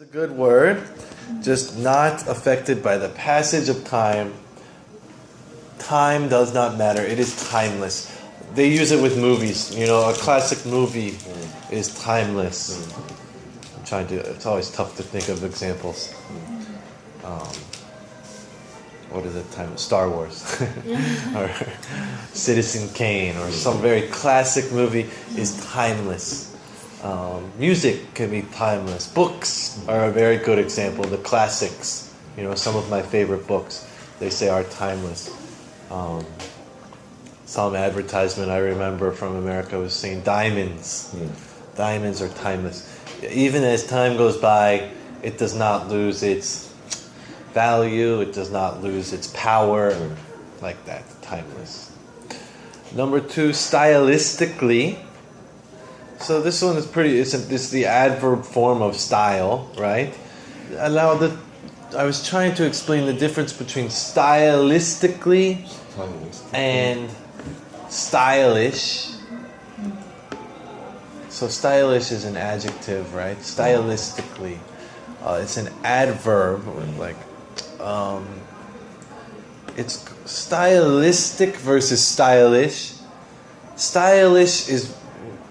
a good word, just not affected by the passage of time. Time does not matter. It is timeless. They use it with movies. You know, a classic movie is timeless. It's always tough to think of examples. What is it? Star Wars. Or Citizen Kane, or some very classic movie is timeless. Music can be timeless. Books are a very good example. The classics, you know, some of my favorite books, they say are timeless. Some advertisement I remember from America was saying diamonds. Diamonds are timeless. Even as time goes by, it does not lose its value. It does not lose its power. Like that, timeless. Number 2, stylistically. So this one is it's the adverb form of style, right? I was trying to explain the difference between stylistically and stylish. So stylish is an adjective, right? Stylistically, it's an adverb, it's stylistic versus stylish. Stylish is,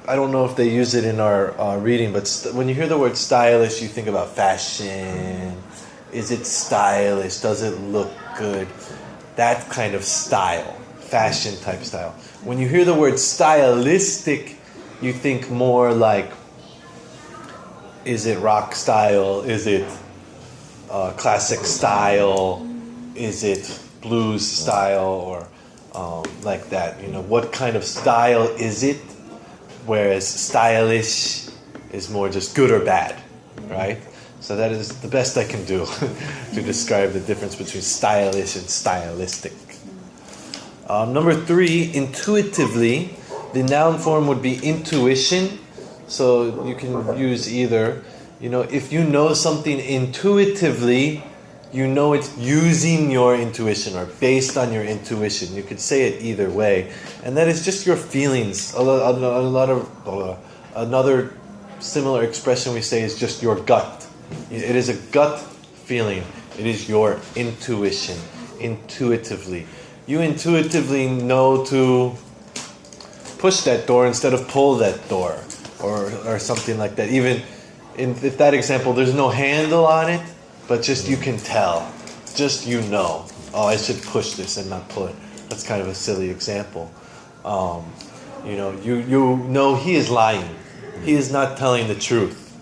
I don't know if they use it in our reading, but when you hear the word stylish, you think about fashion. Is it stylish? Does it look good? That kind of style, fashion type style. When you hear the word stylistic, you think more like, is it rock style? Is it classic style? Is it blues style? Or like that? You know, what kind of style is it? Whereas stylish is more just good or bad, right? So that is the best I can do to describe the difference between stylish and stylistic. Number 3, intuitively. The noun form would be intuition. So you can use either. You know, if you know something intuitively, you know it's using your intuition or based on your intuition. You could say it either way. And that is just your feelings. Another similar expression we say is just your gut. It is a gut feeling. It is your intuition. Intuitively. You intuitively know to push that door instead of pull that door. Or something like that. Even if that example, there's no handle on it, but just you can tell. Just you know. Oh, I should push this and not pull it. That's kind of a silly example. You know he is lying. He is not telling the truth.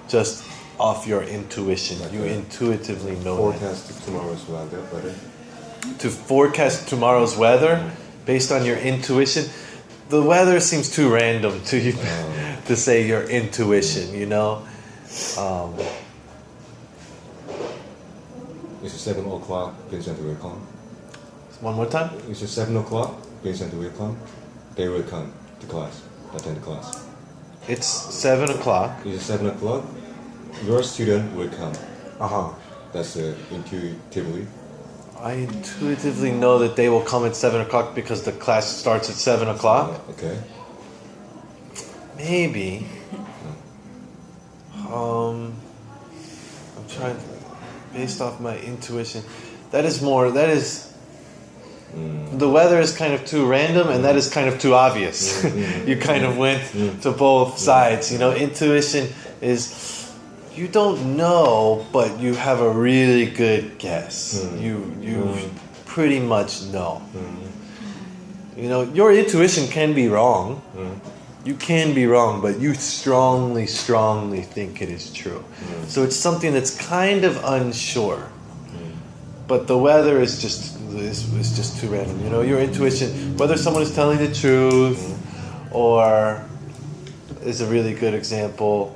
Just off your intuition. You intuitively know forecast tomorrow's weather. To forecast tomorrow's weather based on your intuition. The weather seems too random to you to say your intuition, you know. It's 7 o'clock, please enter will come. One more time? It's 7 o'clock, please enter will come. They will come to class, attend the class. It's 7 o'clock. It's 7 o'clock, your student will come. That's intuitively. I intuitively know that they will come at 7 o'clock because the class starts at 7 o'clock. Okay. Maybe. I'm trying to, based off my intuition. The weather is kind of too random, and that is kind of too obvious. You kind of went to both sides. You know, intuition is, you don't know, but you have a really good guess. You pretty much know. You know, your intuition can be wrong. You can be wrong, but you strongly think it is true. So it's something that's kind of unsure. But the weather is just too random. You know, your intuition, whether someone is telling the truth or is a really good example.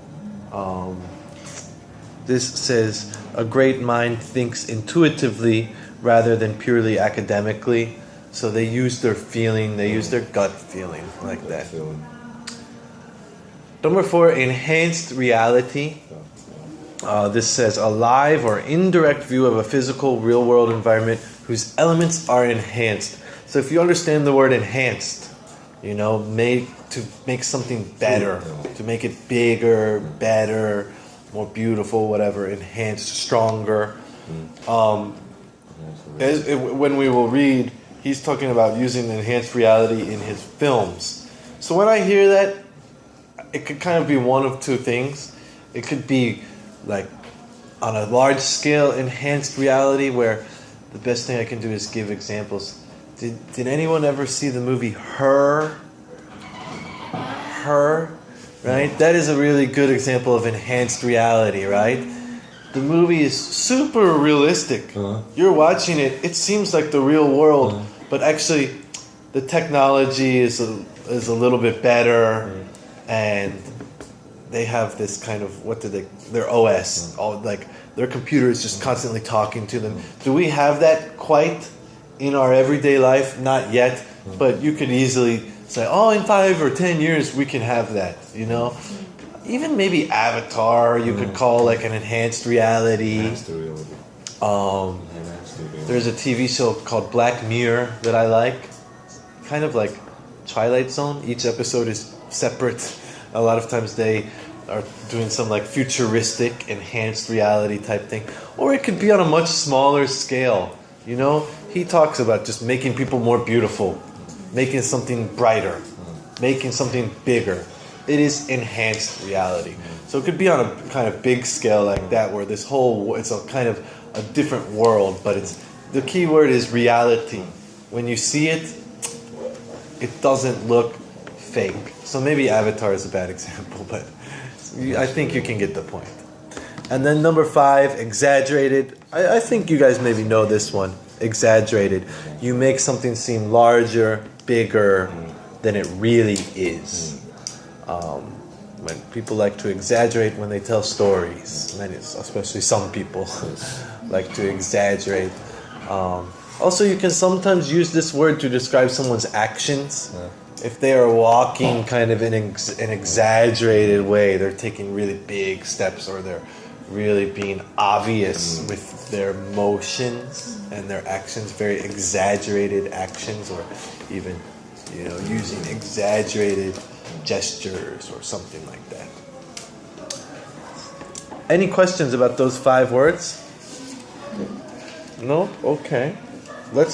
This says, a great mind thinks intuitively rather than purely academically. So they use their feeling, they use their gut feeling like that. Number 4, enhanced reality. This says, a live or indirect view of a physical, real-world environment whose elements are enhanced. So if you understand the word enhanced, you know, to make something better, to make it bigger, better, more beautiful, whatever, enhanced, stronger. When we will read, he's talking about using enhanced reality in his films. So when I hear that, it could kind of be one of two things. It could be like on a large scale enhanced reality where the best thing I can do is give examples. Did anyone ever see the movie Her? Her, right? That is a really good example of enhanced reality, right? The movie is super realistic. You're watching it, it seems like the real world, but actually the technology is a little bit better, and they have this kind of, their OS, all, like their computer is just constantly talking to them. Do we have that quite in our everyday life? Not yet, but you could easily say, oh, in 5 or 10 years we can have that, you know? Even maybe Avatar, you could call like an enhanced reality. Enhanced reality. There's a TV show called Black Mirror that I like. Kind of like Twilight Zone. Each episode is separate. A lot of times they are doing some like futuristic, enhanced reality type thing. Or it could be on a much smaller scale. You know, he talks about just making people more beautiful, making something brighter, making something bigger. It is enhanced reality. So it could be on a kind of big scale like that, where this whole, it's a kind of a different world, but the key word is reality. When you see it, it doesn't look fake. So maybe Avatar is a bad example, but I think you can get the point. And then number 5, exaggerated. I think you guys maybe know this one. Exaggerated. You make something seem larger, bigger than it really is. When people like to exaggerate when they tell stories, especially some people like to exaggerate. Also, you can sometimes use this word to describe someone's actions. If they are walking kind of in an exaggerated way, they're taking really big steps, or they're really being obvious with their motions and their actions, very exaggerated actions, or even, you know, using exaggerated gestures or something like that. Any questions about those 5 words? No? Okay. Let's